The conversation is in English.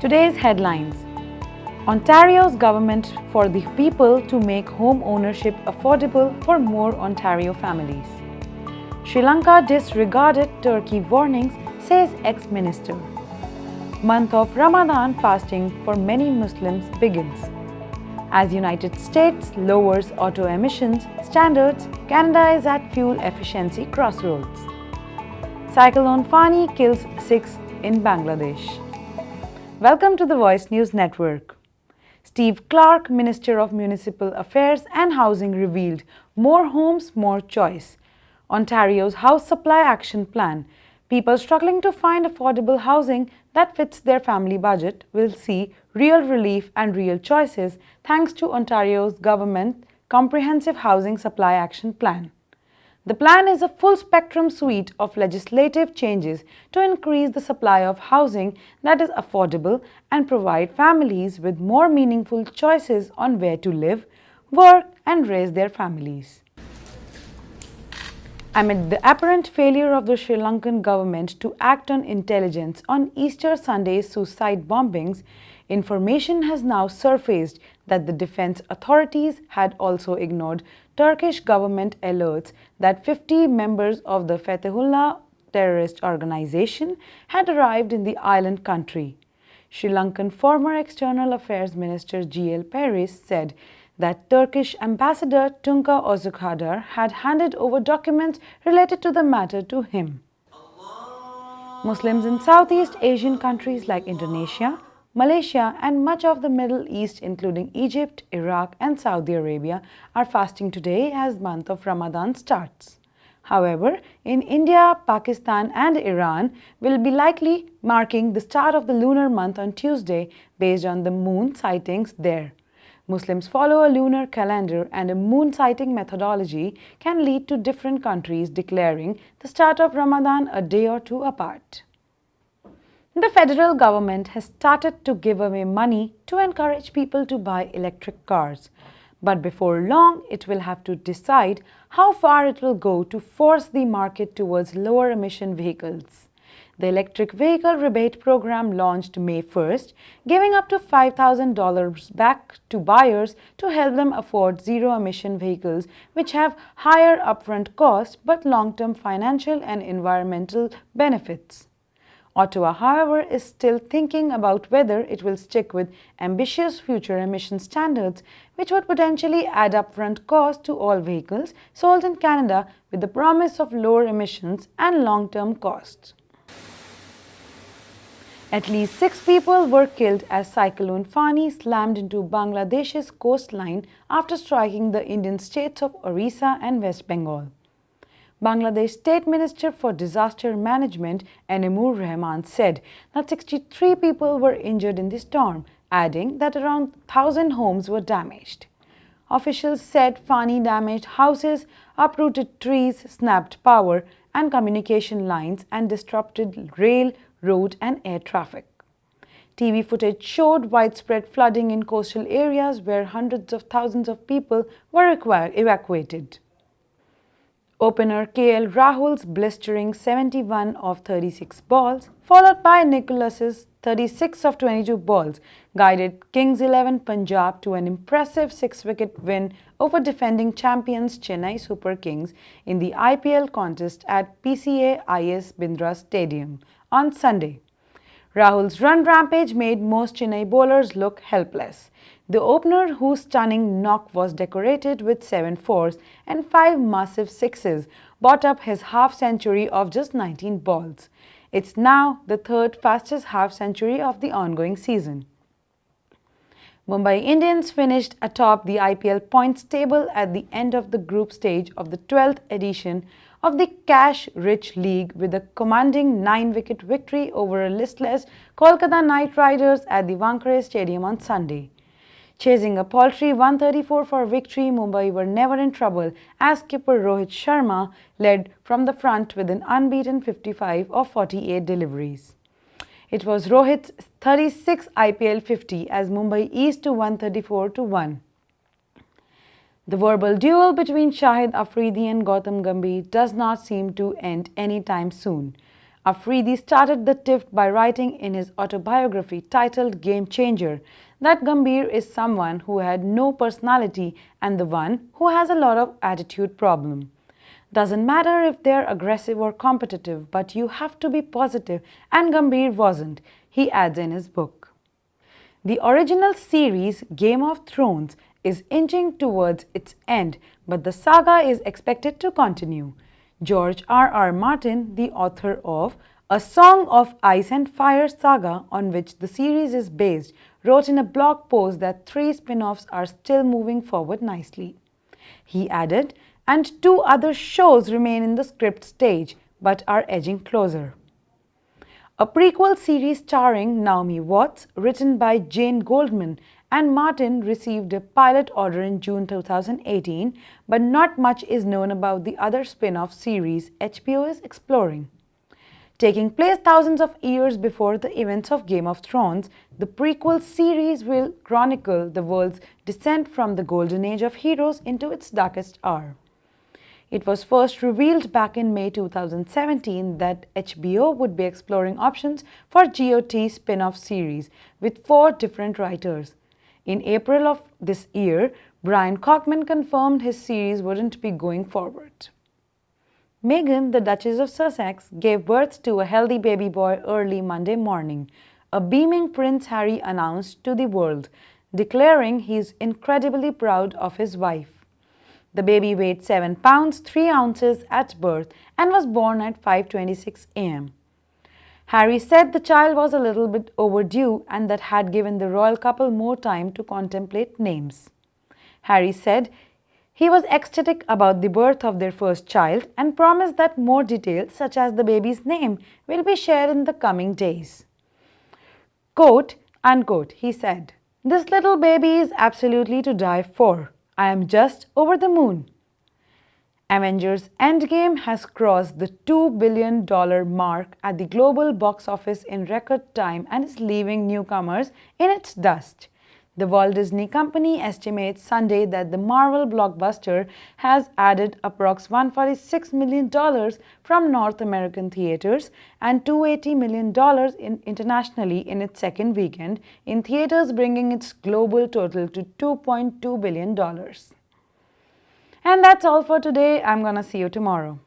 Today's headlines: Ontario's government for the people to make home ownership affordable for more Ontario families. Sri Lanka disregarded Turkey warnings, says ex-minister. Month of Ramadan fasting for many Muslims begins. As United States lowers auto emissions standards, Canada is at fuel efficiency crossroads. Cyclone Fani kills 6 in Bangladesh. Welcome to the Voice News Network. Steve Clark, Minister of Municipal Affairs and Housing, revealed more homes, more choice. Ontario's House Supply Action Plan. People struggling to find affordable housing that fits their family budget will see real relief and real choices thanks to Ontario's government Comprehensive Housing Supply Action Plan. The plan is a full-spectrum suite of legislative changes to increase the supply of housing that is affordable and provide families with more meaningful choices on where to live, work, and raise their families. Amid the apparent failure of the Sri Lankan government to act on intelligence on Easter Sunday's suicide bombings, information has now surfaced that the defense authorities had also ignored Turkish government alerts that 50 members of the Fethullah terrorist organization had arrived in the island country. Sri Lankan former External Affairs Minister G.L. Paris said that Turkish Ambassador Tunca Özkadar had handed over documents related to the matter to him. Muslims in Southeast Asian countries like Indonesia, Malaysia and much of the Middle East, including Egypt, Iraq and Saudi Arabia, are fasting today as month of Ramadan starts. However, in India, Pakistan and Iran will be likely marking the start of the lunar month on Tuesday based on the moon sightings there. Muslims follow a lunar calendar, and a moon sighting methodology can lead to different countries declaring the start of Ramadan a day or two apart. The federal government has started to give away money to encourage people to buy electric cars. But before long, it will have to decide how far it will go to force the market towards lower emission vehicles. The Electric Vehicle Rebate Program launched May 1st, giving up to $5,000 back to buyers to help them afford zero-emission vehicles, which have higher upfront costs but long-term financial and environmental benefits. Ottawa, however, is still thinking about whether it will stick with ambitious future emission standards, which would potentially add upfront costs to all vehicles sold in Canada with the promise of lower emissions and long-term costs. At least 6 people were killed as Cyclone Fani slammed into Bangladesh's coastline after striking the Indian states of Orissa and West Bengal. Bangladesh State Minister for Disaster Management Enemur Rahman said that 63 people were injured in the storm, adding that around 1,000 homes were damaged. Officials said Fani damaged houses, uprooted trees, snapped power and communication lines, and disrupted rail, road and air traffic. TV footage showed widespread flooding in coastal areas where hundreds of thousands of people were evacuated. Opener KL Rahul's blistering 71 of 36 balls, followed by Nicholas's 36 of 22 balls, guided Kings 11 Punjab to an impressive 6-wicket win over defending champions Chennai Super Kings in the IPL contest at PCA IS Bindra Stadium on Sunday. Rahul's run rampage made most Chennai bowlers look helpless. The opener, whose stunning knock was decorated with 7 fours and 5 massive sixes, brought up his half-century of just 19 balls. It's now the third fastest half-century of the ongoing season. Mumbai Indians finished atop the IPL points table at the end of the group stage of the 12th edition of the cash-rich league with a commanding 9-wicket victory over a listless Kolkata Knight Riders at the Wankhede Stadium on Sunday. Chasing a paltry 134 for victory, Mumbai were never in trouble as skipper Rohit Sharma led from the front with an unbeaten 55 of 48 deliveries. It was Rohit's 36th IPL 50 as Mumbai eased to 134-1. The verbal duel between Shahid Afridi and Gautam Gambhir does not seem to end anytime soon. Afridi started the tiff by writing in his autobiography titled Game Changer that Gambhir is someone who had no personality and the one who has a lot of attitude problem. Doesn't matter if they're aggressive or competitive, but you have to be positive, and Gambhir wasn't, he adds in his book. The original series, Game of Thrones, is inching towards its end, but the saga is expected to continue. George R. Martin, the author of A Song of Ice and Fire saga, on which the series is based, wrote in a blog post that 3 spin-offs are still moving forward nicely. He added, and 2 other shows remain in the script stage, but are edging closer. A prequel series starring Naomi Watts, written by Jane Goldman, and Martin received a pilot order in June 2018, but not much is known about the other spin-off series HBO is exploring. Taking place thousands of years before the events of Game of Thrones, the prequel series will chronicle the world's descent from the golden age of heroes into its darkest hour. It was first revealed back in May 2017 that HBO would be exploring options for GOT spin-off series with 4 different writers. In April of this year, Brian Cockman confirmed his series wouldn't be going forward. Meghan, the Duchess of Sussex, gave birth to a healthy baby boy early Monday morning, a beaming Prince Harry announced to the world, declaring he is incredibly proud of his wife. The baby weighed 7 pounds 3 ounces at birth and was born at 5:26 a.m. Harry said the child was a little bit overdue and that had given the royal couple more time to contemplate names. Harry said he was ecstatic about the birth of their first child and promised that more details, such as the baby's name, will be shared in the coming days. Quote, unquote, he said, "This little baby is absolutely to die for. I am just over the moon." Avengers Endgame has crossed the $2 billion mark at the global box office in record time and is leaving newcomers in its dust. The Walt Disney Company estimates Sunday that the Marvel blockbuster has added approx $146 million from North American theaters and $280 million internationally in its second weekend in theaters, bringing its global total to $2.2 billion. And that's all for today. I'm gonna see you tomorrow.